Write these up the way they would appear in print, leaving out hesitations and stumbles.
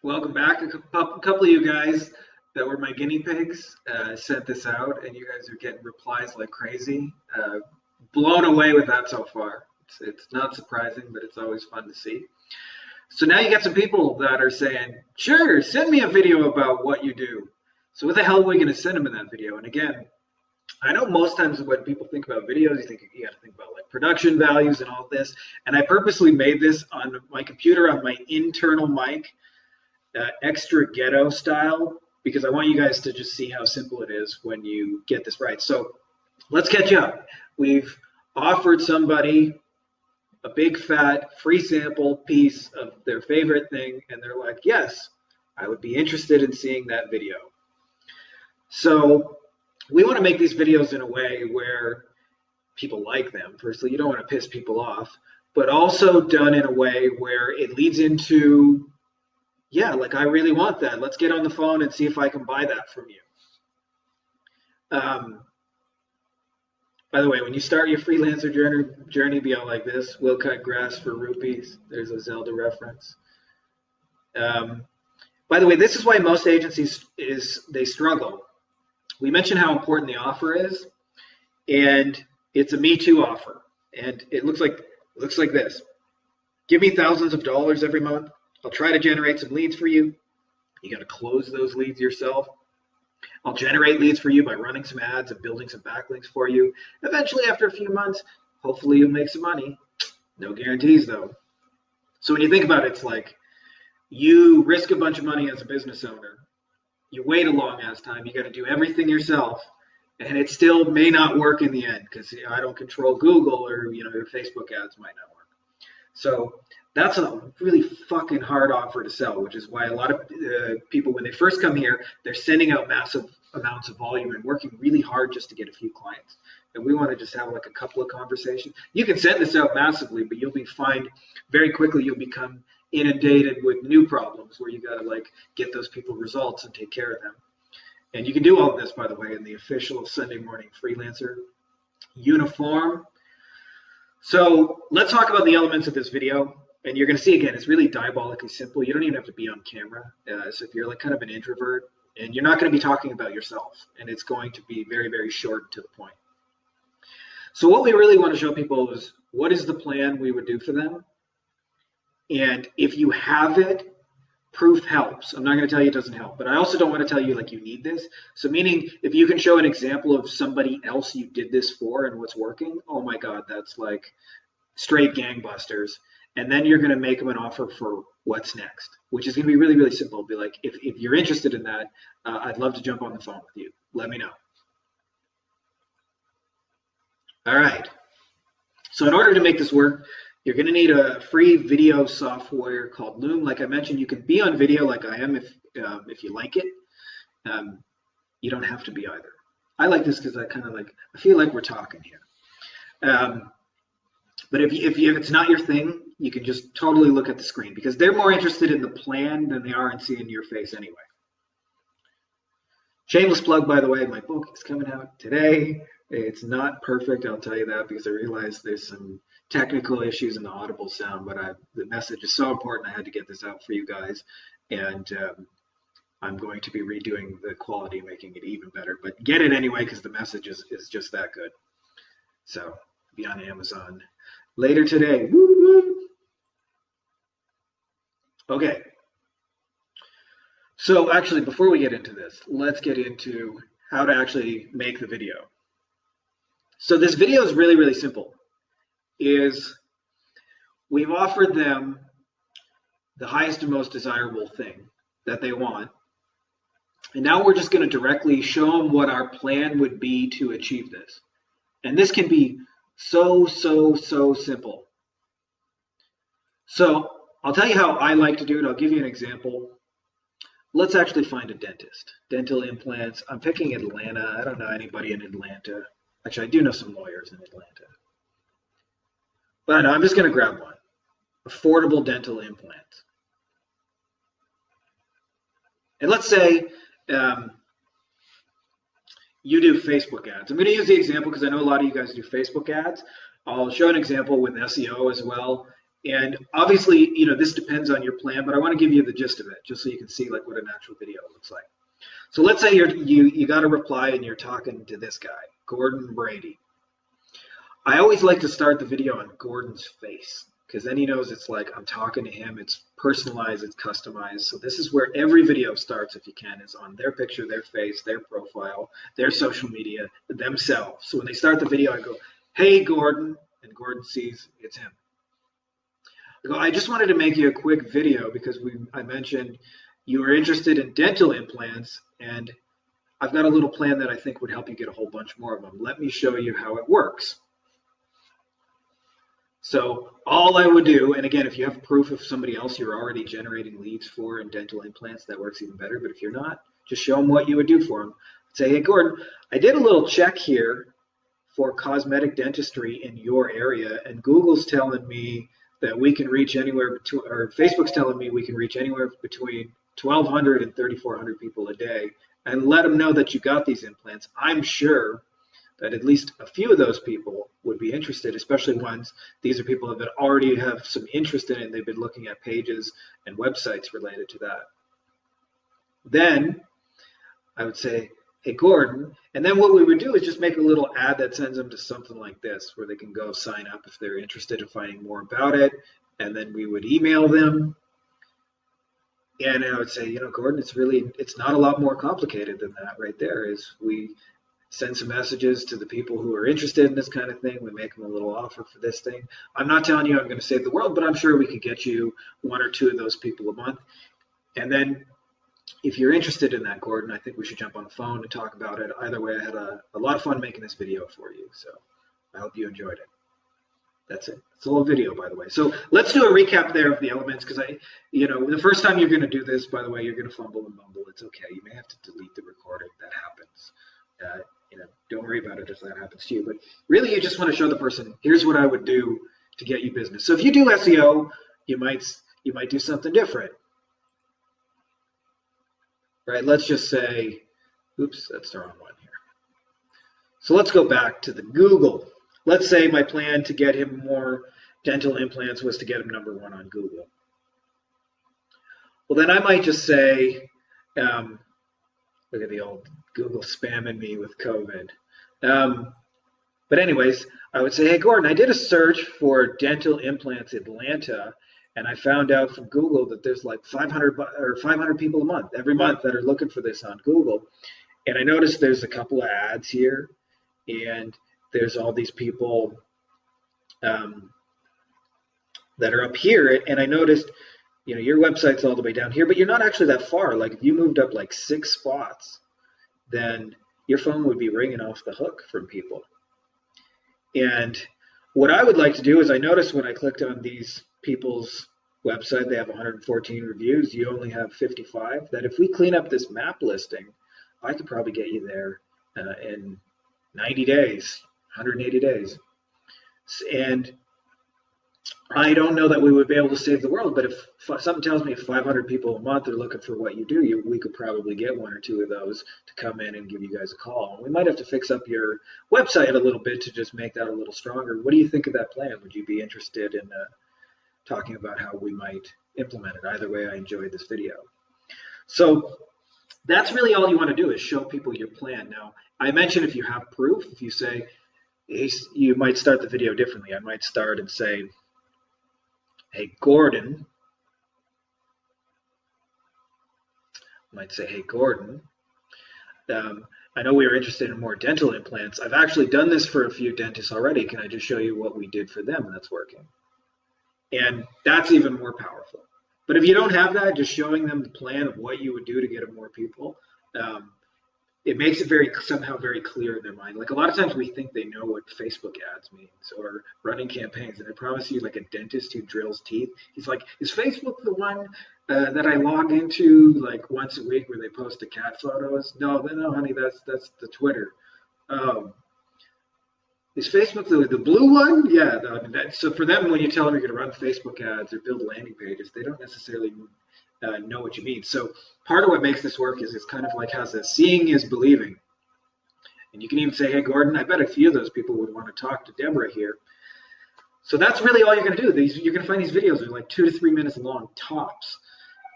Welcome back. A couple of you guys that were my guinea pigs sent this out, and you guys are getting replies like crazy. Blown away with that so far. It's not surprising, but it's always fun to see. So now you got some people that are saying, sure, send me a video about what you do. So what the hell are we going to send them in that video? And again, I know most times when people think about videos, you got to think about like production values and all this. And I purposely made this on my computer on my internal mic, extra ghetto style, because I want you guys to just see how simple it is when you get this right. So let's catch up. We've offered somebody a big fat free sample piece of their favorite thing, and they're like, yes, I would be interested in seeing that video. So we want to make these videos in a way where people like them. Firstly, you don't want to piss people off, but also done in a way where it leads into, yeah, like I really want that. Let's get on the phone and see if I can buy that from you. By the way, when you start your freelancer journey, be all like this. We'll cut grass for rupees. There's a Zelda reference. By the way, this is why most agencies they struggle. We mentioned how important the offer is, and it's a Me Too offer, and it looks like this. Give me thousands of dollars every month. I'll try to generate some leads for you. You got to close those leads yourself. I'll generate leads for you by running some ads and building some backlinks for you. Eventually, after a few months, hopefully you'll make some money. No guarantees, though. So when you think about it, it's like you risk a bunch of money as a business owner. You wait a long ass time. You got to do everything yourself, and it still may not work in the end because I don't control Google, or your Facebook ads might not work. So that's a really fucking hard offer to sell, which is why a lot of people, when they first come here, they're sending out massive amounts of volume and working really hard just to get a few clients. And we want to just have like a couple of conversations. You can send this out massively, but you'll be find very quickly you'll become inundated with new problems where you got to like get those people results and take care of them. And you can do all of this, by the way, in the official Sunday Morning Freelancer uniform. So let's talk about the elements of this video. And you're going to see, again, it's really diabolically simple. You don't even have to be on camera. So if you're like kind of an introvert, and you're not going to be talking about yourself, and it's going to be very, very short to the point. So what we really want to show people is what is the plan we would do for them. And if you have it, proof helps. I'm not going to tell you it doesn't help, but I also don't want to tell you like you need this. So meaning if you can show an example of somebody else you did this for and what's working, oh my God, that's like straight gangbusters. And then you're going to make them an offer for what's next, which is going to be really, really simple. It'll be like, if you're interested in that, I'd love to jump on the phone with you. Let me know. All right. So in order to make this work, you're going to need a free video software called Loom. Like I mentioned, you can be on video like I am if you like it. You don't have to be either. I like this because I feel like we're talking here. But if it's not your thing, you can just totally look at the screen because they're more interested in the plan than they are in seeing your face anyway. Shameless plug, by the way, my book is coming out today. It's not perfect, I'll tell you that, because I realize there's some technical issues in the audible sound, but the message is so important I had to get this out for you guys. And I'm going to be redoing the quality, making it even better. But get it anyway because the message is just that good. So be on Amazon later today. Woo-woo. Okay. So actually, before we get into this, let's get into how to actually make the video. So this video is really, really simple. We've offered them the highest and most desirable thing that they want. And now we're just going to directly show them what our plan would be to achieve this. And this can be so simple. So I'll tell you how I like to do it. I'll give you an example. Let's actually find a dentist. Dental implants. I'm picking Atlanta. I don't know anybody in Atlanta. Actually, I do know some lawyers in Atlanta. But I'm just going to grab one. Affordable dental implants. And let's say you do Facebook ads. I'm going to use the example because I know a lot of you guys do Facebook ads. I'll show an example with SEO as well. And obviously, this depends on your plan, but I want to give you the gist of it, just so you can see like what an actual video looks like. So let's say you got a reply and you're talking to this guy, Gordon Brady. I always like to start the video on Gordon's face, because then he knows it's like I'm talking to him. It's personalized, it's customized. So this is where every video starts, if you can, is on their picture, their face, their profile, their social media, themselves. So when they start the video, I go, "Hey, Gordon," and Gordon sees it's him. I go, "I just wanted to make you a quick video because I mentioned you were interested in dental implants, and I've got a little plan that I think would help you get a whole bunch more of them. Let me show you how it works." So all I would do, and again, if you have proof of somebody else you're already generating leads for in dental implants, that works even better. But if you're not, just show them what you would do for them. Say, "Hey, Gordon, I did a little check here for cosmetic dentistry in your area, and Google's telling me that we can reach anywhere between, or Facebook's telling me we can reach anywhere between 1,200 and 3,400 people a day, and let them know that you got these implants. I'm sure that at least a few of those people would be interested, especially ones, these are people that already have some interest in it, and they've been looking at pages and websites related to that." Then I would say, "Hey, Gordon," and then what we would do is just make a little ad that sends them to something like this, where they can go sign up if they're interested in finding more about it, and then we would email them. And I would say, "Gordon, it's not a lot more complicated than that right there. Is we send some messages to the people who are interested in this kind of thing. We make them a little offer for this thing. I'm not telling you I'm going to save the world, but I'm sure we could get you one or two of those people a month. And then if you're interested in that, Gordon, I think we should jump on the phone and talk about it. Either way, I had a lot of fun making this video for you. So I hope you enjoyed it." That's it. It's a little video, by the way. So let's do a recap there of the elements, because the first time you're going to do this, by the way, you're going to fumble and mumble. It's okay. You may have to delete the recording. That happens. Don't worry about it if that happens to you. But really, you just want to show the person, here's what I would do to get you business. So if you do SEO, you might do something different, right? Let's just say, oops, that's the wrong one here. So let's go back to the Google. Let's say my plan to get him more dental implants was to get him #1 on Google. Well, then I might just say, look at the old Google spamming me with COVID. But anyways, I would say, "Hey, Gordon, I did a search for dental implants Atlanta, and I found out from Google that there's like 500 people a month, every month, that are looking for this on Google. And I noticed there's a couple of ads here, and there's all these people that are up here. And I noticed, your website's all the way down here, but you're not actually that far. Like if you moved up like 6 spots, then your phone would be ringing off the hook from people. And what I would like to do is, I noticed when I clicked on these people's website, they have 114 reviews. You only have 55. That if we clean up this map listing, I could probably get you there in 90 days, 180 days. And I don't know that we would be able to save the world, but if something tells me if 500 people a month are looking for what you do, we could probably get 1 or 2 of those to come in and give you guys a call. We might have to fix up your website a little bit to just make that a little stronger. What do you think of that plan? Would you be interested in talking about how we might implement it? Either way, I enjoyed this video. So that's really all you want to do, is show people your plan. Now, I mentioned if you have proof, if you say, you might start the video differently. I might start and say, "Hey, Gordon," I know we are interested in more dental implants. I've actually done this for a few dentists already. Can I just show you what we did for them that's working? And that's even more powerful. But if you don't have that, just showing them the plan of what you would do to get more people, it makes it somehow very clear in their mind. Like a lot of times we think they know what Facebook ads means or running campaigns. And I promise you, like a dentist who drills teeth, he's like, "Is Facebook the one that I log into like once a week where they post the cat photos?" No, honey, that's the Twitter. Is Facebook the blue one? Yeah. So for them, when you tell them you're going to run Facebook ads or build landing pages, they don't necessarily know what you mean. So part of what makes this work is it's kind of like has a seeing is believing. And you can even say, "Hey, Gordon, I bet a few of those people would want to talk to Deborah here. So that's really all you're going to do. You're going to find these videos are like 2 to 3 minutes long tops,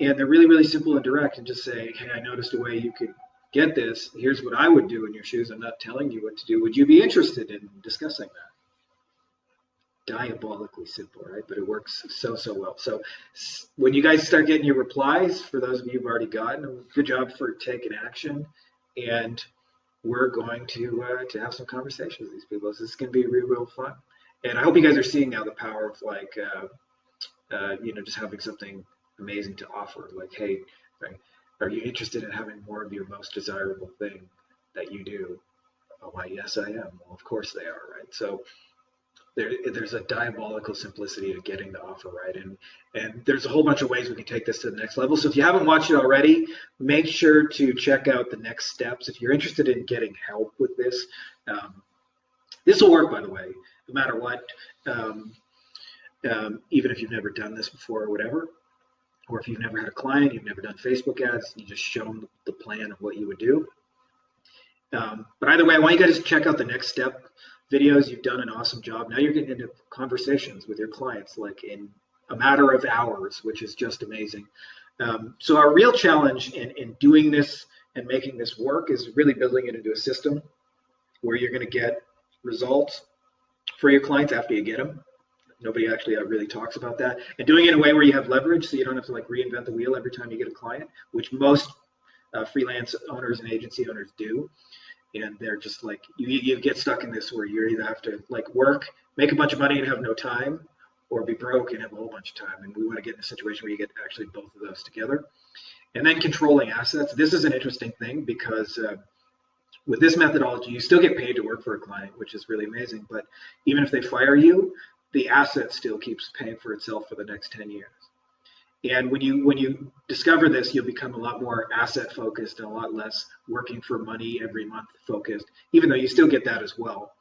and they're really, really simple and direct. And just say, hey, I noticed a way you could get this. Here's what I would do in your shoes. I'm not telling you what to do. Would you be interested in discussing that? Diabolically simple, right? But it works so, so well. So when you guys start getting your replies, for those of you who've already gotten, good job for taking action. And we're going to have some conversations with these people. So this is going to be real, real fun. And I hope you guys are seeing now the power of like, just having something amazing to offer. Like, hey, right, are you interested in having more of your most desirable thing that you do? Oh, why, yes, I am. Well, of course they are, right? So there's a diabolical simplicity to getting the offer right, and there's a whole bunch of ways we can take this to the next level. So if you haven't watched it already, make sure to check out the next steps. If you're interested in getting help with this, this will work, by the way, no matter what. Even if you've never done this before or whatever, or if you've never had a client, you've never done Facebook ads, you just show them the plan of what you would do. But either way, I want you guys to check out the next step videos. You've done an awesome job. Now you're getting into conversations with your clients like in a matter of hours, which is just amazing. So our real challenge in doing this and making this work is really building it into a system where you're going to get results for your clients after you get them. Nobody actually really talks about that. And doing it in a way where you have leverage so you don't have to like reinvent the wheel every time you get a client, which most freelance owners and agency owners do. And they're just like, you get stuck in this where you either have to like work, make a bunch of money and have no time, or be broke and have a whole bunch of time. And we want to get in a situation where you get actually both of those together. And then controlling assets. This is an interesting thing because with this methodology, you still get paid to work for a client, which is really amazing. But even if they fire you, the asset still keeps paying for itself for the next 10 years. And when you discover this, you'll become a lot more asset focused and a lot less working for money every month focused, even though you still get that as well.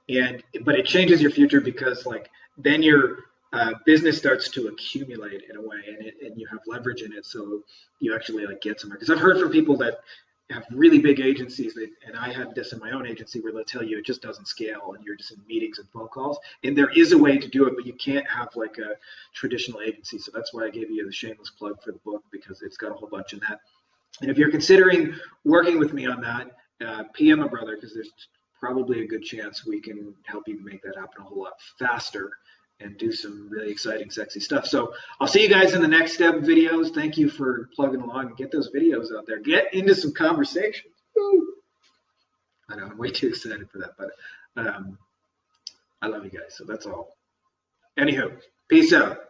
But it changes your future because like then your business starts to accumulate in a way, and you have leverage in it, so you actually like get somewhere. Because I've heard from people that have really big agencies, and I had this in my own agency where they'll tell you it just doesn't scale and you're just in meetings and phone calls. And there is a way to do it, but you can't have like a traditional agency. So that's why I gave you the shameless plug for the book, because it's got a whole bunch in that. And if you're considering working with me on that, PM a brother, because there's probably a good chance we can help you make that happen a whole lot faster and do some really exciting, sexy stuff. So I'll see you guys in the next step videos. Thank you for plugging along and get those videos out there. Get into some conversations. Woo. I know, I'm way too excited for that, but I love you guys. So that's all. Anywho, peace out.